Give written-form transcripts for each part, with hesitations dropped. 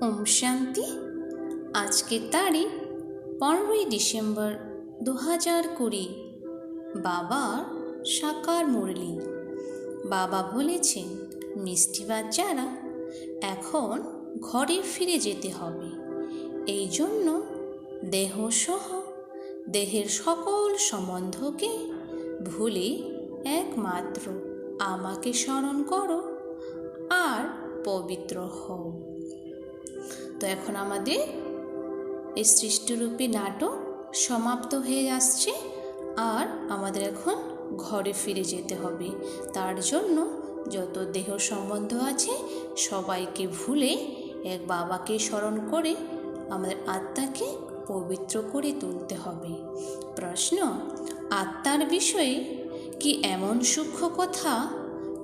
ওম শান্তি। আজকের তারিখ 15ই ডিসেম্বর 2020। বাবার সাকার মুরলি। বাবা বলেছেন, মিষ্টি বাচ্চারা, এখন ঘরে ফিরে যেতে হবে। এই জন্য দেহসহ দেহের সকল সম্বন্ধকে ভুলে একমাত্র আমাকে স্মরণ করো আর পবিত্র হও। তো এখন আমাদের এই সৃষ্টিরূপী নাটক সমাপ্ত হয়ে আসছে, আর আমাদের এখন ঘরে ফিরে যেতে হবে। তার জন্য যত দেহ সম্বন্ধ আছে সবাইকে ভুলে এক বাবাকে স্মরণ করে আমাদের আত্মাকে পবিত্র করে তুলতে হবে। প্রশ্ন: আত্মার বিষয়ে কি এমন সূক্ষ্ম কথা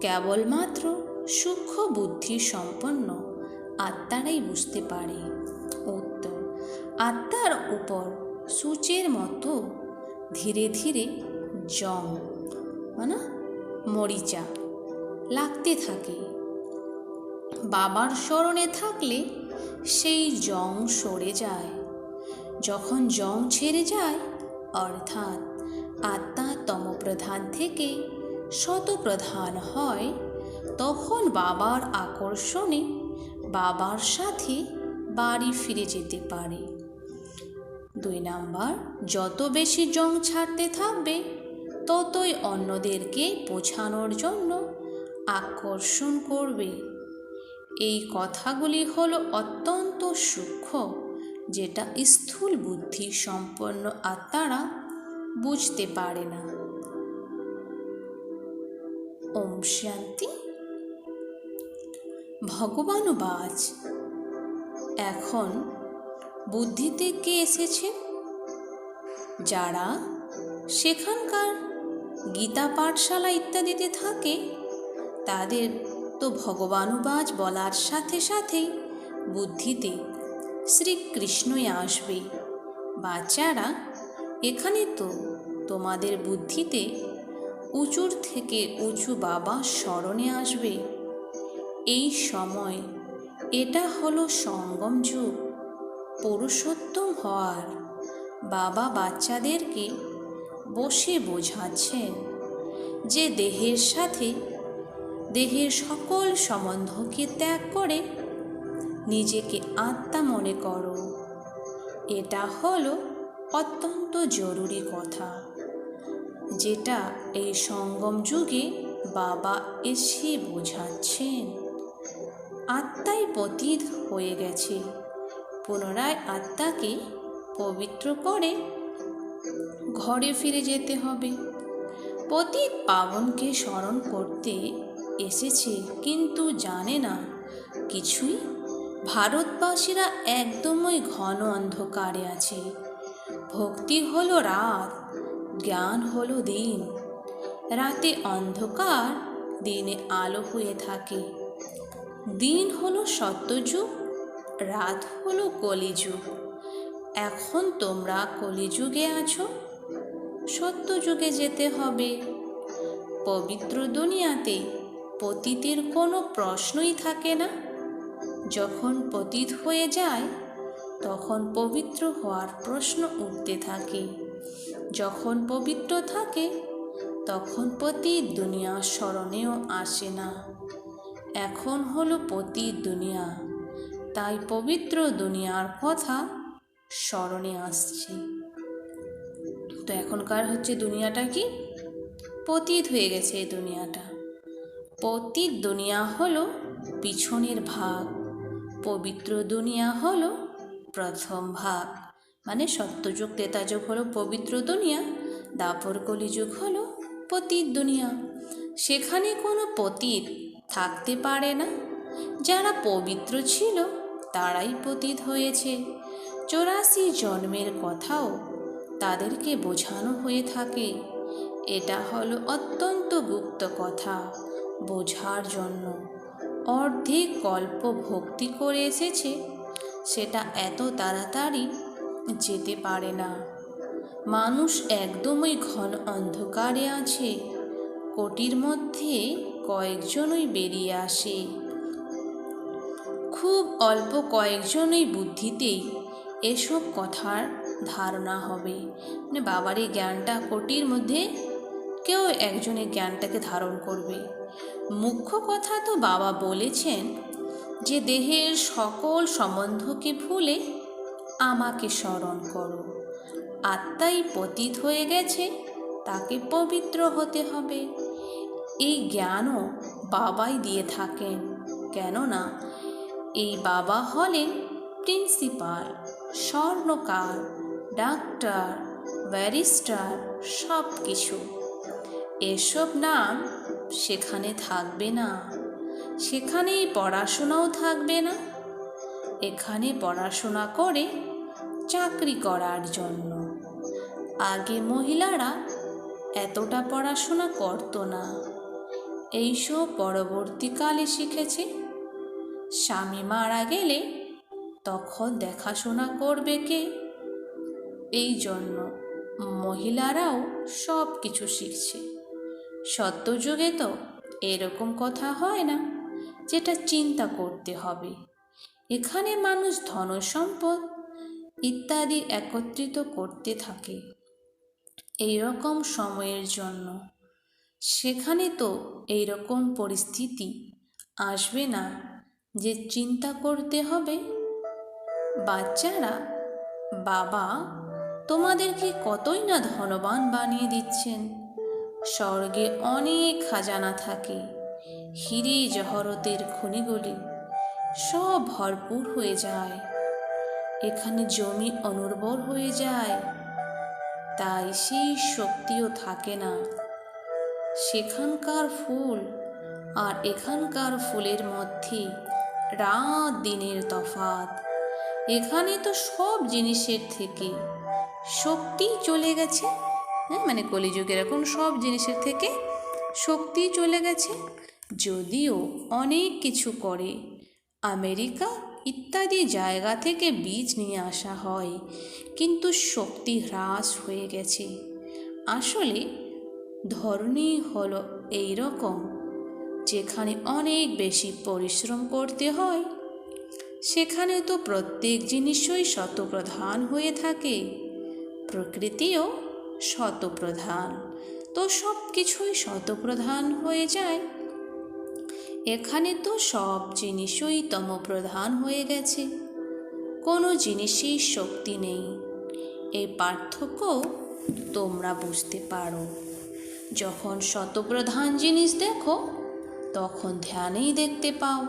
কেবলমাত্র সূক্ষ্ম বুদ্ধি সম্পন্ন আত্মারাই বুঝতে পারে? উত্তর: আত্মার উপর সূচের মতো ধীরে ধীরে জং মরিচা লাগতে থাকে। বাবার স্মরণে থাকলে সেই জং সরে যায়। যখন জং ছেড়ে যায়, অর্থাৎ আত্মা তমপ্রধান থেকে শতপ্রধান হয়, তখন বাবার আকর্ষণে বাবার সাথে বাড়ি ফিরে যেতে পারে। 2 নাম্বার, যত বেশি জং ছাড়তে থাকবে ততই অন্যদেরকে বোঝানোর জন্য আকর্ষণ করবে। এই কথাগুলি হলো অত্যন্ত সূক্ষ্ম, যেটা স্থূল বুদ্ধি সম্পন্ন আত্মারা বুঝতে পারে না। ওম শান্তি। ভগবানুবাচ, এখন বুদ্ধিতে কে এসেছে? যারা সেখানকার গীতা পাঠশালা ইত্যাদিতে থাকে তাদের তো ভগবানুবাচ বলার সাথে সাথেই বুদ্ধিতে শ্রীকৃষ্ণই আসবে। বাচ্চারা, এখানে তো তোমাদের বুদ্ধিতে উঁচুর থেকে উঁচু বাবা স্মরণে আসবে। এই সময় এটা হলো সঙ্গম যুগ, পুরুষোত্তম হওয়ার। বাবা বাচ্চাদেরকে বসে বোঝাচ্ছেন যে দেহের সাথে দেহের সকল সম্বন্ধকে ত্যাগ করে নিজেকে আত্মা মনে করো। এটা হলো অত্যন্ত জরুরি কথা, যেটা এই সঙ্গম যুগে বাবা এসে বোঝাচ্ছেন। আত্মাই পতিত হয়ে গেছে, পুনরায় আত্মাকে পবিত্র করে ঘরে ফিরে যেতে হবে। পতিত পাবনকে স্মরণ করতে এসেছে, কিন্তু জানে না কিছুই। ভারতবাসীরা একদমই ঘন অন্ধকারে আছে। ভক্তি হলো রাত, জ্ঞান হলো দিন। রাতে অন্ধকার, দিনে আলো হয়ে থাকে। দিন হলো সত্যযুগ, রাত হলো কলিযুগ। এখন তোমরা কলিযুগে আছো, সত্যযুগে যেতে হবে। পবিত্র দুনিয়াতে পতিতের কোনো প্রশ্নই থাকে না। যখন পতিত হয়ে যায় তখন পবিত্র হওয়ার প্রশ্ন উঠতে থাকে। যখন পবিত্র থাকে তখন পতিত দুনিয়া স্মরণেও আসে না। এখন হলো পতিত দুনিয়া, তাই পবিত্র দুনিয়ার কথা স্মরণে আসছে। তো এখনকার দুনিয়াটা কি? পতিত হয়ে গেছে এই দুনিয়াটা। পতিত দুনিয়া হলো পিছনের ভাগ, পবিত্র দুনিয়া হলো প্রথম ভাগ। মানে সত্যযুগ ত্রেতাযুগ হলো পবিত্র দুনিয়া, দাপর কলিযুগ হলো পতিত দুনিয়া। সেখানে কোনো পতিত থাকতে পারে না। যারা পবিত্র ছিল তারাই পতিত হয়েছে। 84 জন্মের কথাও তাদেরকে বোঝানো হয়ে থাকে। এটা হলো অত্যন্ত গুপ্ত কথা, বোঝার জন্য অর্ধেক কল্প ভক্তি করে এসেছে, সেটা এত তাড়াতাড়ি যেতে পারে না। মানুষ একদমই ঘন অন্ধকারে আছে, কোটির মধ্যে কয়েকজনই বেরিয়ে আসে। খুব অল্প কয়েকজনই বুদ্ধিতেই এসব কথার ধারণা হবে। মানে বাবার এই জ্ঞানটা কোটির মধ্যে কেউ একজনের জ্ঞানটাকে ধারণ করবে। মুখ্য কথা তো বাবা বলেছেন যে দেহের সকল সম্বন্ধকে ভুলে আমাকে স্মরণ করো। আত্মাই পতিত হয়ে গেছে, তাকে পবিত্র হতে হবে। এই জ্ঞানও বাবাই দিয়ে থাকেন, কেননা এই বাবা হলেন প্রিন্সিপাল, স্বর্ণকার, ডাক্তার, ব্যারিস্টার, সব কিছু। এসব নাম সেখানে থাকবে না, সেখানেই পড়াশোনাও থাকবে না। এখানে পড়াশোনা করে চাকরি করার জন্য। আগে মহিলারা এতটা পড়াশোনা করতো না, এইসব পরবর্তীকালে শিখেছে। স্বামী মারা গেলে তখন দেখাশোনা করবে কে? এই জন্য মহিলারাও সব কিছু শিখছে। সত্যযুগে তো এরকম কথা হয় না যেটা চিন্তা করতে হবে। এখানে মানুষ ধন সম্পদ ইত্যাদি একত্রিত করতে থাকে এই রকম সময়ের জন্য। সেখানে তো এই রকম পরিস্থিতি আসবে না যে চিন্তা করতে হবে। বাচ্চারা, বাবা তোমাদেরকে কতই না ধনবান বানিয়ে দিচ্ছেন। স্বর্গে অনেক খাজানা থাকে, হিরে জহরতের খনিগুলি সব ভরপুর হয়ে যায়। এখানে জমি অনুর্বর হয়ে যায়, তাই সেই শক্তিও থাকে না। সেখানকার ফুল আর এখানকার ফুলের মধ্যে রাত দিনের তফাৎ। এখানে তো সব জিনিসের থেকে শক্তি চলে গেছে। মানে কলিযুগের এখন সব জিনিসের থেকে শক্তি চলে গেছে। যদিও অনেক কিছু করে আমেরিকা ইত্যাদি জায়গা থেকে বীজ নিয়ে আসা হয়, কিন্তু শক্তি হ্রাস হয়ে গেছে। আসলে ধরনী হলো এই রকম, যেখানে অনেক বেশি পরিশ্রম করতে হয়। সেখানে তো প্রত্যেক জিনিসই শতপ্রধান হয়ে থাকে, প্রকৃতিও শতপ্রধান, তো সব কিছুই শতপ্রধান হয়ে যায়। এখানে তো সব জিনিসই তমপ্রধান হয়ে গেছে, কোনো জিনিসেই শক্তি নেই। এই পার্থক্য তোমরা বুঝতে পারো। যখন শতপ্রধান জিনিস দেখো তখন ধ্যানেই দেখতে পাও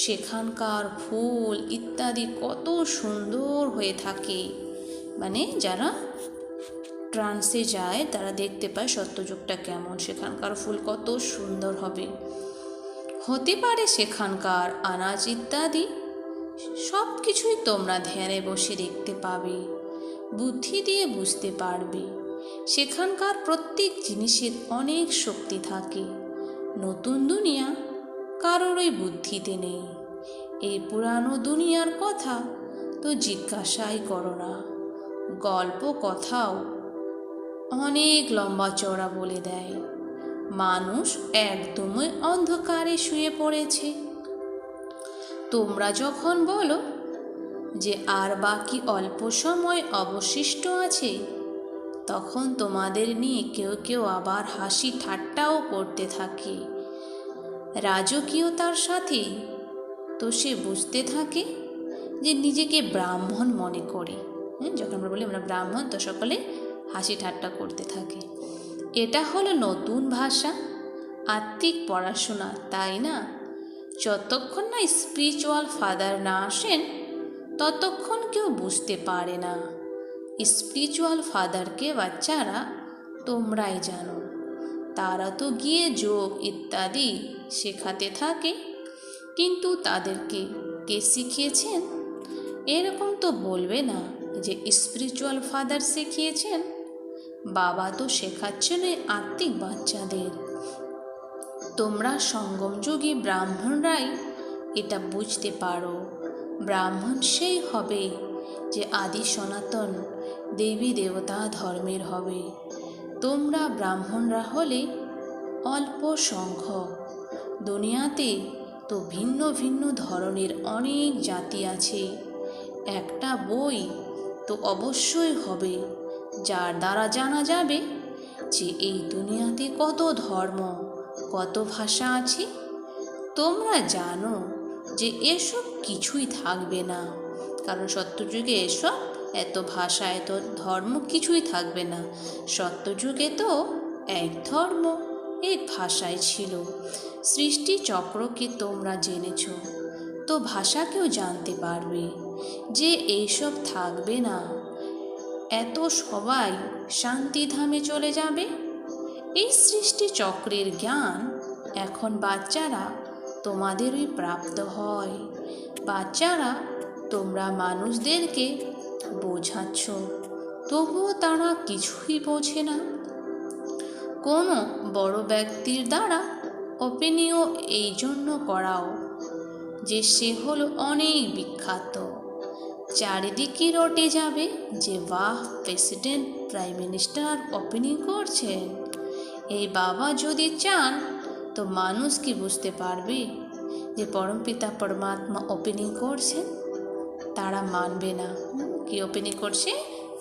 সেখানকার ফুল ইত্যাদি কত সুন্দর হয়ে থাকে। মানে যারা ট্রান্সে যায় তারা দেখতে পায় সত্যযুগটা কেমন, সেখানকার ফুল কত সুন্দর হবে। হতে পারে সেখানকার আনাজ ইত্যাদি সব কিছুই তোমরা ধ্যানে বসে দেখতে পাবে, বুদ্ধি দিয়ে বুঝতে পারবে। সেখানকার প্রত্যেক জিনিসের অনেক শক্তি থাকে। নতুন দুনিয়া কারোরই বুদ্ধিতে নেই। এই পুরানো দুনিয়ার কথা তো জিজ্ঞাসাই করো না। গল্প কথাও অনেক লম্বা চওড়া বলে দেয়। মানুষ একদমই অন্ধকারে শুয়ে পড়েছে। তোমরা যখন বলো যে আর বাকি অল্প সময় অবশিষ্ট আছে, তখন তোমাদের নিয়ে কেউ কেউ আবার হাসি ঠাট্টাও করতে থাকে। রাজকীয়তার সাথে তো সে বুঝতে থাকে যে নিজেকে ব্রাহ্মণ মনে করে। যখন আমরা বলি আমরা ব্রাহ্মণ, তো সকলে হাসি ঠাট্টা করতে থাকে। এটা হলো নতুন ভাষা, আত্মিক পড়াশোনা, তাই না? যতক্ষণ না স্পিরিচুয়াল ফাদার না আসেন ততক্ষণ কেউ বুঝতে পারে না। স্পিরিচুয়াল ফাদারকে বাচ্চারা তোমরাই জানো। তারা তো গিয়ে যোগ ইত্যাদি শেখাতে থাকে, কিন্তু তাদেরকে কে শিখিয়েছেন? এরকম তো বলবে না যে স্পিরিচুয়াল ফাদার শিখিয়েছেন। বাবা তো শেখাচ্ছেন এই আত্মিক বাচ্চাদের। তোমরা সঙ্গমযোগী ব্রাহ্মণরাই এটা বুঝতে পারো। ব্রাহ্মণ সেই হবে যে আদি সনাতন দেবী দেবতা ধর্মের হবে। তোমরা ব্রাহ্মণরা হলে অল্প সংখ্যক। দুনিয়াতে তো ভিন্ন ভিন্ন ধরনের অনেক জাতি আছে। একটা বই তো অবশ্যই হবে যার দ্বারা জানা যাবে যে এই দুনিয়াতে কত ধর্ম, কত ভাষা আছে। তোমরা জানো যে এসব কিছুই থাকবে না, কারণ সত্যযুগে এত ভাষা, এত ধর্ম কিছুই থাকবে না। সত্যযুগে তো এক ধর্ম, এক ভাষাই ছিল। সৃষ্টি চক্রকে তোমরা জেনেছ, তো ভাষাকেও জানতে পারবে যে এইসব থাকবে না। এত সবাই শান্তিধামে চলে যাবে। এই সৃষ্টি চক্রের জ্ঞান এখন বাচ্চারা তোমাদেরই প্রাপ্ত হয়। বাচ্চারা তোমরা মানুষদেরকে বোঝাচ্ছ, তবুও তারা কিছুই বোঝে না। কোনো বড় ব্যক্তির দ্বারা ওপেনিংও এই জন্য করাও যে সে হলো অনেক বিখ্যাত। চারিদিকে রটে যাবে যে বাহ, প্রেসিডেন্ট, প্রাইম মিনিস্টার ওপেনিং করছেন। এই বাবা যদি চান তো মানুষ কি বুঝতে পারবে যে পরমপিতা পরমাত্মা ওপেনিং করছেন? তারা মানবে না। কি ওপেনিং করছে?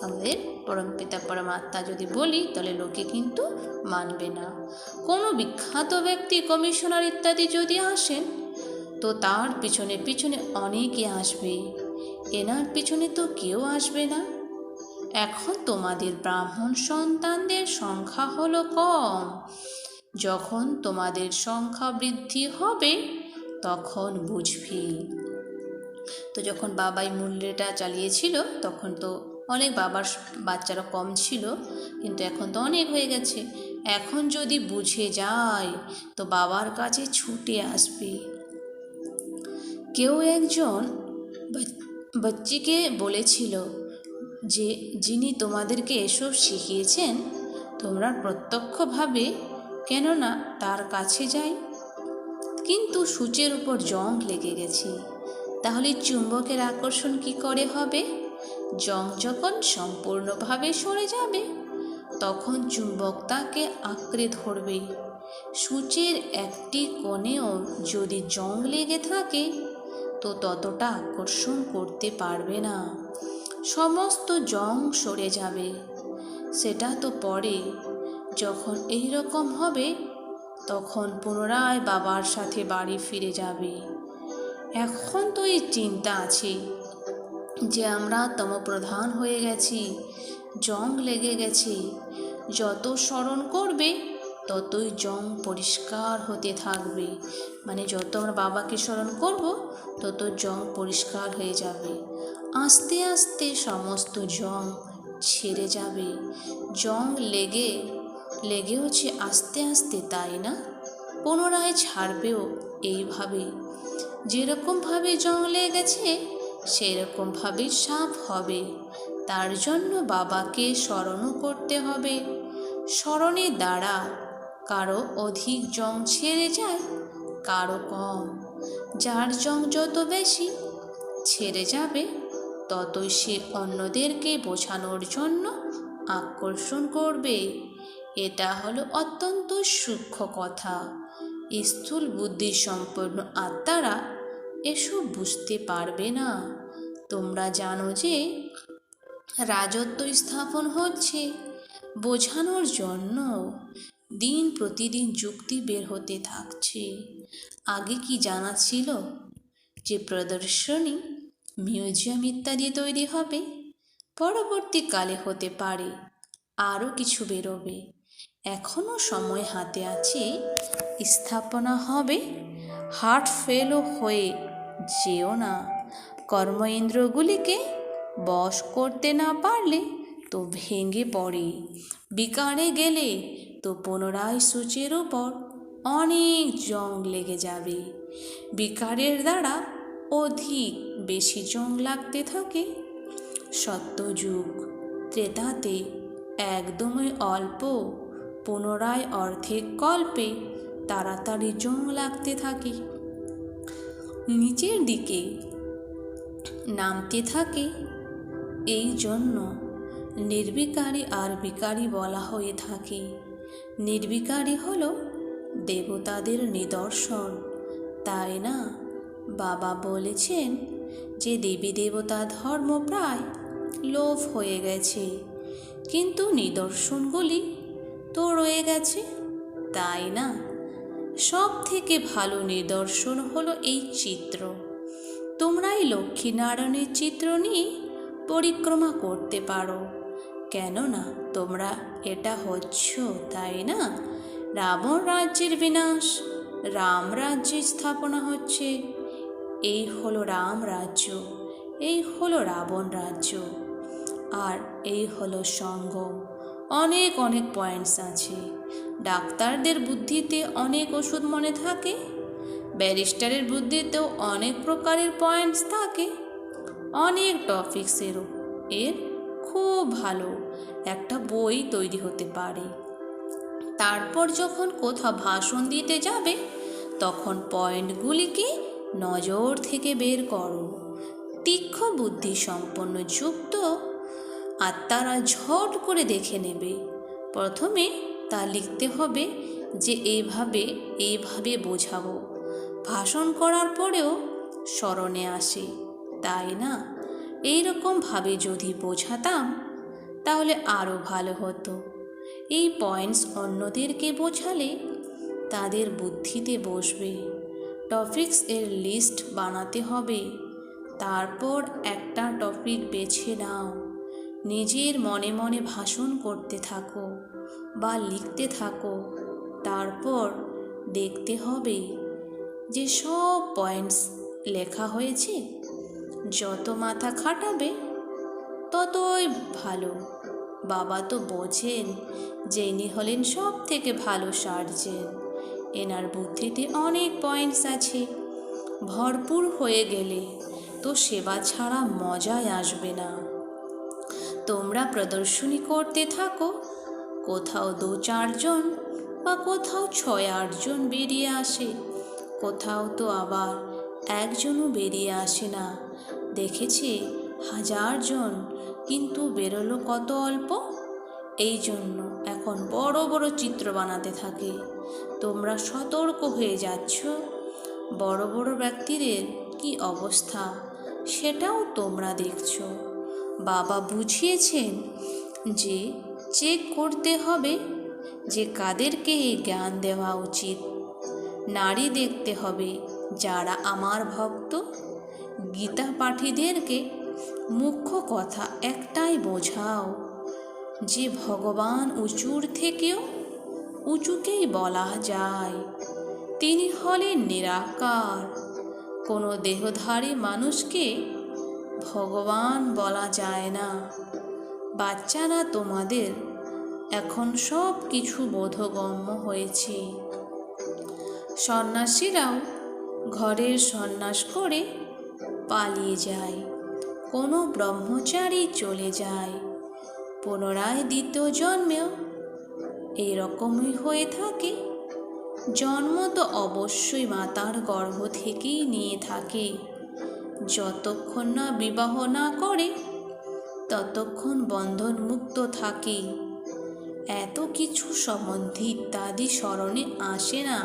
আমাদের পরমপিতা পরমাত্মা যদি বলি তাহলে লোকে কিন্তু মানবে না। কোনো বিখ্যাত ব্যক্তি, কমিশনার ইত্যাদি যদি আসেন তো তার পিছনে পিছনে অনেকে আসবে, এনার পিছনে তো কেউ আসবে না। এখন তোমাদের ব্রাহ্মণ সন্তানদের সংখ্যা হলো কম। যখন তোমাদের সংখ্যা বৃদ্ধি হবে তখন বুঝবে। তো যখন বাবাই মূল্যটা চালিয়েছিল তখন তো অনেক বাচ্চারা কম ছিল, কিন্তু এখন তো অনেক হয়ে গেছে। এখন যদি বুঝে যায় তো বাবার কাছে ছুটে আসবে। কেউ একজন বাচ্চিকে বলেছিল যে যিনি তোমাদেরকে এসব শিখিয়েছেন তোমরা প্রত্যক্ষভাবে কেননা তার কাছে যাই, কিন্তু সূচের উপর জং লেগে গেছে। তাহলে চুম্বকের আকর্ষণ কি করে হবে? জং যখন সম্পূর্ণভাবে সরে যাবে তখন চুম্বক তাকে আঁকড়ে ধরবে। সূচের একটি কোণেও যদি জং লেগে থাকে তো ততটা আকর্ষণ করতে পারবে না, সমস্ত জং সরে যাবে। সেটা তো পরে যখন এই রকম হবে তখন পুনরায় বাবার সাথে বাড়ি ফিরে যাবে। এখন তো এই চিন্তা আছে যে আমরা তমপ্রধান হয়ে গেছি, জং লেগে গেছে। যত স্মরণ করবে ততই জং পরিষ্কার হতে থাকবে। মানে যত আমরা বাবাকে স্মরণ করব তত জং পরিষ্কার হয়ে যাবে। আস্তে আস্তে সমস্ত জং ছেড়ে যাবে। জং লেগেওছে আস্তে আস্তে, তাই না? পুনরায় ছাড়বেও এইভাবে। যেরকমভাবে জং লেগেছে সেরকমভাবে সাফ হবে। তার জন্য বাবাকে স্মরণও করতে হবে। স্মরণের দ্বারা কারো অধিক জং ছেড়ে যায়, কারো কম। যার জং যত বেশি ছেড়ে যাবে ততই সে অন্যদেরকে বোঝানোর জন্য আকর্ষণ করবে। এটা হলো অত্যন্ত সূক্ষ্ম কথা। স্থূল বুদ্ধি সম্পন্ন আত্মারা এসব বুঝতে পারবে না। তোমরা জানো যে রাজত্ব স্থাপন হচ্ছে বোঝানোর জন্য। দিন প্রতিদিন যুক্তি বের হতে থাকছে। আগে কি জানা ছিল যে প্রদর্শনী, মিউজিয়াম ইত্যাদি তৈরি হবে? পরবর্তীকালে হতে পারে আরও কিছু বেরোবে। এখনও সময় হাতে আছে, স্থাপনা হবে। হার্ট ফেলও হয়ে যেও না। কর্মেন্দ্রগুলিকে বশ করতে না পারলে তো ভেঙে পড়ে। বিকারে গেলে তো পুনরায় সূচের উপর অনেক জং লেগে যাবে। বিকারের দ্বারা অধিক বেশি জং লাগতে থাকে। সত্যযুগ, ত্রেতাতে একদমই অল্প, পুনরায় অর্ধেক কল্পে তাড়াতাড়ি জং লাগতে থাকে, নিচের দিকে নামতে থাকে। এই জন্য নির্বিকারী আর বিকারী বলা হয়ে থাকে। নির্বিকারী হলো দেবতাদের নিদর্শন, তাই না? বাবা বলেছেন যে দেবী দেবতা ধর্ম প্রায় লোভ হয়ে গেছে, কিন্তু নিদর্শনগুলি তো রয়ে গেছে, তাই না? সব থেকে ভালো নিদর্শন হলো এই চিত্র। তোমরা এই লক্ষ্মীনারায়ণের চিত্র নিয়ে পরিক্রমা করতে পারো, কেননা তোমরা এটা হচ্ছ, তাই না? রাবণ রাজ্যের বিনাশ, রাম রাজ্যের স্থাপনা হচ্ছে। এই হলো রাম রাজ্য, এই হলো রাবণ রাজ্য, আর এই হলো সঙ্গম। অনেক অনেক পয়েন্টস আছে। ডাক্তারদের বুদ্ধিতে অনেক ওষুধ মনে থাকে, ব্যারিস্টারের বুদ্ধিতেও অনেক প্রকারের পয়েন্টস থাকে, অনেক টপিক্সেরও এর খুব ভালো একটা বই তৈরি হতে পারে। তারপর যখন কোথাও ভাষণ দিতে যাবে, তখন পয়েন্টগুলিকে নজর থেকে বের করো। তীক্ষ্ণ বুদ্ধি সম্পন্ন যুক্ত আত্মারা ঝট করে দেখে নেবে। প্রথমে তা লিখতে হবে যে এইভাবে বোঝাবো। ভাষণ করার পরেও স্মরণে আসে, তাই না? এইরকমভাবে যদি বোঝাতাম তাহলে আরও ভালো হতো। এই পয়েন্টস অন্যদেরকে বোঝালে তাদের বুদ্ধিতে বসবে। টপিকস এর লিস্ট বানাতে হবে, তারপর একটা টপিক বেছে নাও, নিজের মনে মনে ভাষণ করতে থাকো বা লিখতে থাকো। তারপর দেখতে হবে যে সব পয়েন্টস লেখা হয়েছে। যত মাথা খাটাবে ততই ভালো। বাবা তো বোঝেন যে ইনি হলেন সব থেকে ভালো সার্জেন। এনার বুদ্ধিতে অনেক পয়েন্টস আছে। ভরপুর হয়ে গেলে তো সেবা ছাড়া মজাই আসবে না। তোমরা প্রদর্শনী করতে থাকো, কোথাও 2-4 জন বা কোথাও 6-8 জন বেরিয়ে আসে, কোথাও তো আবার একজনও বেরিয়ে আসে না। দেখেছি 1000 জন, কিন্তু বেরোলো কত অল্প। এই জন্য এখন বড় বড় চিত্র বানাতে থাকে। তোমরা সতর্ক হয়ে যাচ্ছ। বড় বড় ব্যক্তিদের কি অবস্থা সেটাও তোমরা দেখছো। বাবা বুঝিয়েছেন যে চেক করতে হবে যে কাদেরকে এই জ্ঞান দেওয়া উচিত। নারী দেখতে হবে যারা আমার ভক্ত। গীতা পাঠীদেরকে মুখ্য কথা একটাই বোঝাও যে ভগবান উঁচুর থেকেও উঁচুকেই বলা যায়। তিনি হলেন নিরাকার। কোনো দেহধারী মানুষকে ভগবান বলা যায় না। বাচ্চারা, তোমাদের এখন সব কিছু বোধগম্য হয়েছে। সন্ন্যাসীরাও ঘরের সন্ন্যাস করে পালিয়ে যায়, কোনো ব্রহ্মচারী চলে যায়। পুনরায় দ্বিতীয় জন্মেও এরকমই হয়ে থাকে। জন্ম তো অবশ্যই মাতার গর্ভ থেকেই নিয়ে থাকে। যতক্ষণ না বিবাহ না করে ততক্ষণ বন্ধনমুক্ত থাকে। এত কিছু সম্বন্ধে ইত্যাদি স্মরণে আসে না।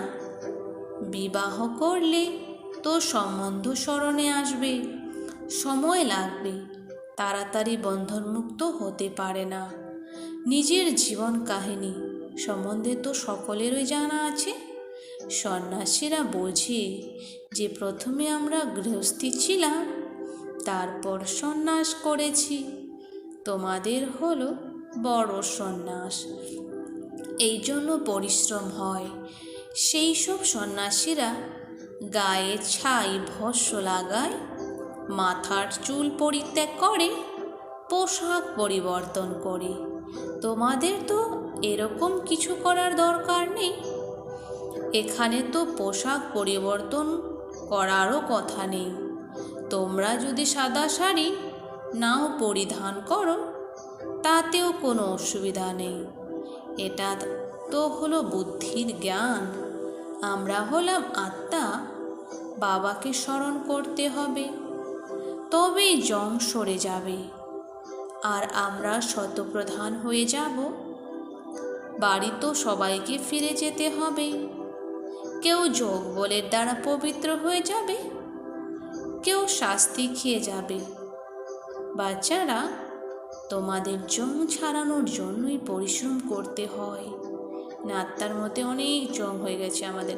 বিবাহ করলে তো সম্বন্ধ স্মরণে আসবে, সময় লাগবে, তাড়াতাড়ি বন্ধনমুক্ত হতে পারে না। নিজের জীবন কাহিনী সম্বন্ধে তো সকলেরই জানা আছে। সন্ন্যাসীরা বোঝে যে প্রথমে আমরা গৃহস্থী ছিলাম, তারপর সন্ন্যাস করেছি। তোমাদের হলো বড় সন্ন্যাস, এই জন্য পরিশ্রম হয়। সেই সব সন্ন্যাসীরা গায়ে ছাই ভস্য লাগায়, মাথার চুল পরিত্যাগ করে, পোশাক পরিবর্তন করে। তোমাদের তো এরকম কিছু করার দরকার নেই। এখানে তো পোশাক পরিবর্তন করারও কথা নেই। তোমরা যদি সাদা শাড়ি নাও পরিধান করো তাতেও কোনো অসুবিধা নেই। এটা তো হলো বুদ্ধির জ্ঞান। আমরা হলাম আত্মা, বাবাকে স্মরণ করতে হবে, তবেই জং সরে যাবে আর আমরা শতপ্রধান হয়ে যাব। বাড়ি তো সবাইকে ফিরে যেতে হবে, কেউ যোগ বলের দ্বারা পবিত্র হয়ে যাবে, কেউ শাস্তি খেয়ে যাবে। বাচ্চারা, তোমাদের জং ছাড়ানোর জন্যই পরিশ্রম করতে হয়। আত্মার মধ্যে অনেক জং হয়ে গেছে আমাদের,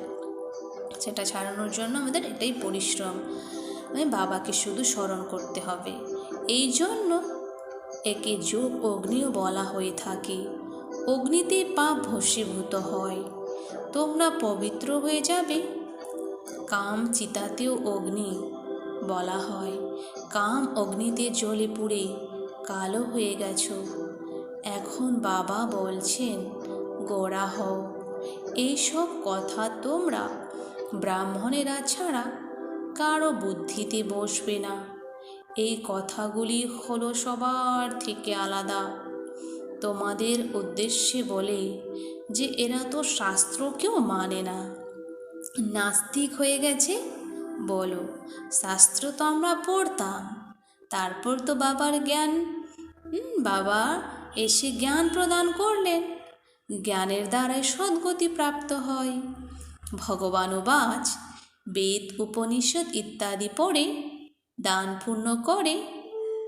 সেটা ছাড়ানোর জন্য আমাদের এটাই পরিশ্রম। বাবাকে শুধু স্মরণ করতে হবে। এই জন্য একে যোগ অগ্নিও বলা হয়ে থাকে। অগ্নিতে পাপ ভস্মীভূত হয়, তোমরা পবিত্র হয়ে যাবে। কাম চিতাতেও অগ্নি বলা হয়। কাম অগ্নিতে জ্বলে পুড়ে কালো হয়ে গেছ। এখন বাবা বলছেন গোড়া হও। এইসব কথা তোমরা ব্রাহ্মণেরা ছাড়া কারো বুদ্ধিতে বসবে না। এই কথাগুলি হলো সবার থেকে আলাদা। তোমাদের উদ্দেশ্যে বলে যে এরা তো শাস্ত্রকেও মানে না, নাস্তিক হয়ে গেছে। বলো, শাস্ত্র তো আমরা পড়তাম, তারপর তো বাবার জ্ঞান, বাবা এসে জ্ঞান প্রদান করলেন। জ্ঞানের দ্বারাই সদ্গতি প্রাপ্ত হয়। ভগবানুবাচ, বেদ উপনিষদ ইত্যাদি পড়ে দান পুণ্য করে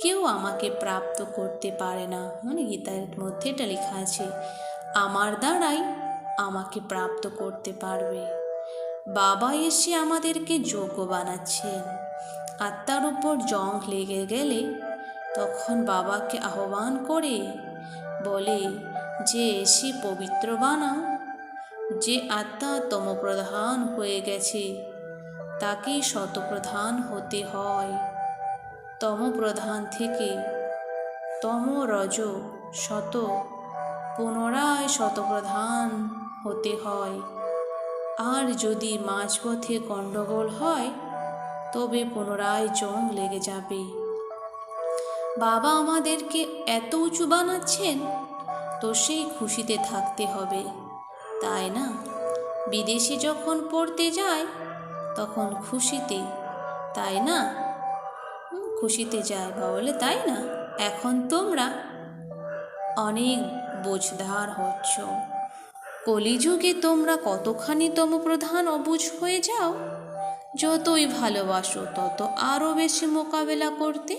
কেউ আমাকে প্রাপ্ত করতে পারে না। গীতার মধ্যে এটা লেখা আছে, আমার দ্বারাই আমাকে প্রাপ্ত করতে পারবে। বাবা এসে আমাদেরকে যোগ্য বানাচ্ছেন। আত্মার উপর জং লেগে গেলে তখন বাবাকে আহ্বান করে বলে যে এসে পবিত্র বানাও। যে আত্মা তমপ্রধান হয়ে গেছে তাকেই শতপ্রধান হতে হয়। তমপ্রধান থেকে তম রজ শত পুনরায় শতপ্রধান হতে হয়। আর যদি মাঝপথে গণ্ডগোল হয় তবে পুনরায় জং লেগে যাবে। বাবা আমাদেরকে এত উঁচু বানাচ্ছেন, তো সেই খুশিতে থাকতে হবে, তাই না? বিদেশে যখন পড়তে যায় তখন খুশিতে, তাই না? খুশিতে যায় বলে, তাই না? এখন তোমরা অনেক বোঝদার হচ্ছ। কলিযুগে তোমরা কতখানি তমপ্রধান অবুঝ হয়ে যাও। যতই ভালোবাসো তত আরও বেশি মোকাবেলা করতে।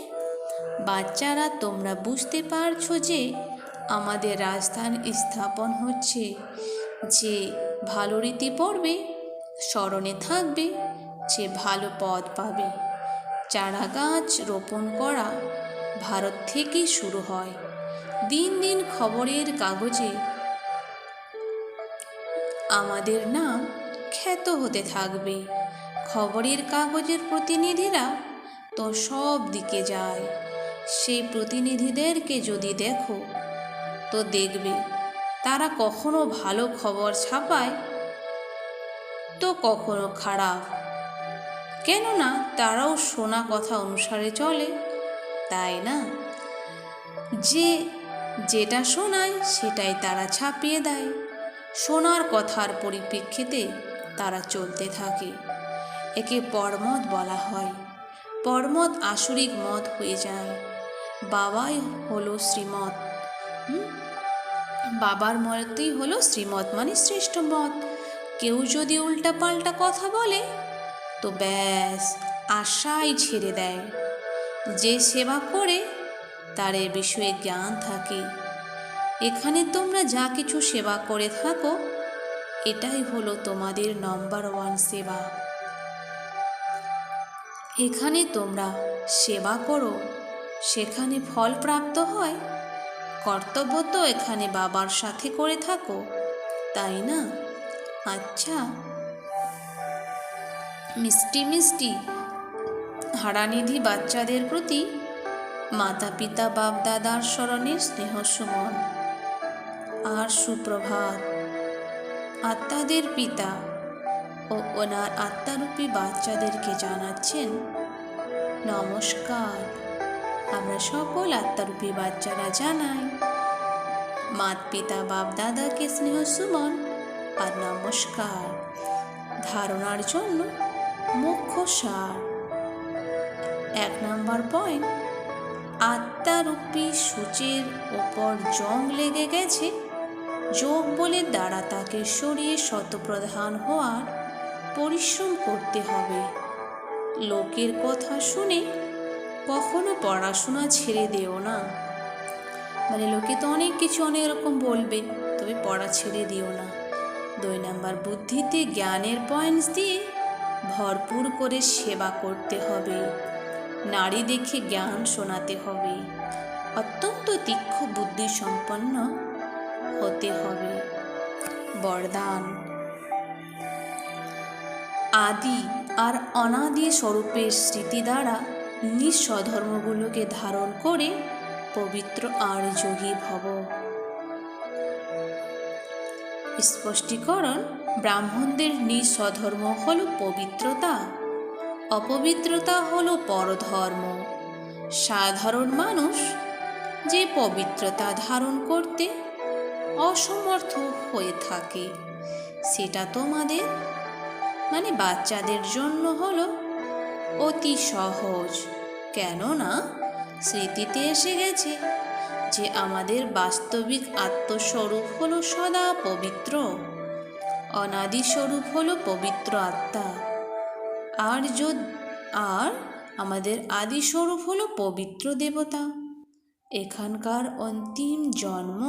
বাচ্চারা, তোমরা বুঝতে পারছো যে আমাদের রাজধান স্থাপন হচ্ছে। যে ভালো রীতি পড়বে, স্মরণে থাকবে, যে ভালো পদ পাবে। চারা গাছ রোপণ করা ভারত থেকেই শুরু হয়। দিন দিন খবরের কাগজে আমাদের নাম খ্যাত হতে থাকবে। খবরের কাগজের প্রতিনিধিরা তো সব দিকে যায়। সেই প্রতিনিধিদেরকে যদি দেখো তো দেখবে তারা কখনো ভালো খবর ছাপায় তো কখনো খারাপ। কেননা তারাও শোনা কথা অনুসারে চলে, তাই না? যে যেটা শোনায় সেটাই তারা ছাপিয়ে দেয়। শোনার কথার পরিপ্রেক্ষিতে তারা চলতে থাকে। একে পরমত বলা হয়। পরমত আসরিক মত হয়ে যায়। বাবাই হলো শ্রীমত। বাবার মতই হলো শ্রীমত, মানে শ্রেষ্ঠ মত। কেউ যদি উল্টাপাল্টা কথা বলে তো ব্যাস আশাই ছেড়ে দেয়। যে সেবা করে তার এ বিষয়ে জ্ঞান থাকে। এখানে তোমরা যা কিছু সেবা করে থাকো এটাই হলো তোমাদের নম্বর 1 সেবা। এখানে তোমরা সেবা করো, সেখানে ফল প্রাপ্ত হয়। কর্তব্য তো এখানে বাবার সাথে করে থাকো, তাই না? আচ্ছা, মিষ্টি মিষ্টি হারানিধি বাচ্চাদের প্রতি মাতা পিতা বাপ দাদার স্মরণের স্নেহ সুমন আর সুপ্রভাত। আত্মাদের পিতা ও ওনার আত্মারূপী বাচ্চাদেরকে জানাচ্ছেন নমস্কার। আমরা সকল আত্মারূপী বাচ্চারা জানাই মাত পিতা বাপ দাদাকে স্নেহ সুমন আর নমস্কার। ধারণার জন্য মুখ্য সার। 1 নম্বর পয়েন্ট, আত্মারূপী সূচের ওপর জং লেগে গেছে। যোগ বলের দ্বারা তাকে সরিয়ে শতপ্রধান হওয়ার পরিশ্রম করতে হবে। লোকের কথা শুনে কখনো পড়াশোনা ছেড়ে দিও না। মানে লোকে তো অনেক কিছু অনেক রকম বলবে, তবে পড়া ছেড়ে দিও না। 2 নাম্বার, বুদ্ধিতে জ্ঞানের পয়েন্টস দিয়ে ভরপুর করে সেবা করতে হবে। নারী দেখে জ্ঞান শোনাতে হবে। অত্যন্ত তীক্ষ্ণ বুদ্ধি সম্পন্ন হতে হবে। বরদান, আদি আর অনাদি স্বরূপের স্মৃতি দ্বারা নিজ স্বধর্মগুলোকে ধারণ করে পবিত্র আর যোগী ভব। স্পষ্টীকরণ, ব্রাহ্মণদের নিজ স্বধর্ম হল পবিত্রতা, অপবিত্রতা হল পরধর্ম। সাধারণ মানুষ যে পবিত্রতা ধারণ করতে অসমর্থ হয়ে থাকে, সেটা তোমাদের মানে বাচ্চাদের জন্য হলো অতি সহজ। কেননা স্মৃতিতে এসে গেছে যে আমাদের বাস্তবিক আত্মস্বরূপ হলো সদা পবিত্র, অনাদি স্বরূপ হলো পবিত্র আত্মা, আর আমাদের আদি স্বরূপ হলো পবিত্র দেবতা। এখানকার অন্তিম জন্ম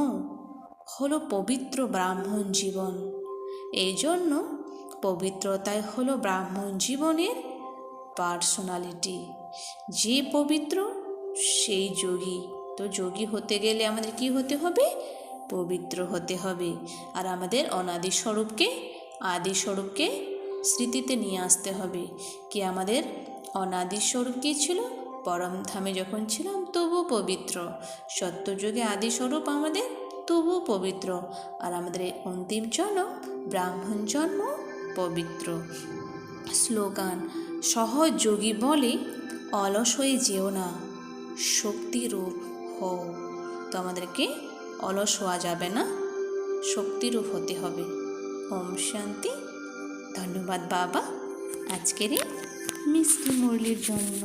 হলো পবিত্র ব্রাহ্মণ জীবন। এই জন্য পবিত্রতাই হলো ব্রাহ্মণ জীবনের পার্সোনালিটি। যে পবিত্র সেই যোগী। তো যোগী হতে গেলে আমাদের কি হতে হবে? পবিত্র হতে হবে। আর আমাদের অনাদি স্বরূপকে, আদি স্বরূপকে স্মৃতিতে নিয়ে আসতে হবে। কি আমাদের অনাদি স্বরূপ কী ছিল? পরমধামে যখন ছিলাম তবু পবিত্র। সত্যযুগে আদি স্বরূপ আমাদের তবু পবিত্র। আর আমাদের এই অন্তিম জন্ম ব্রাহ্মণ জন্ম পবিত্র। স্লোগান, সহজ যোগী বলে অলস হয়ে যেও না, শক্তিরূপ হও। তো আমাদেরকে অলস হওয়া যাবে না, শক্তিরূপ হতে হবে। ওম শান্তি। ধন্যবাদ বাবা আজকের এই মিষ্টি মুরলির জন্য।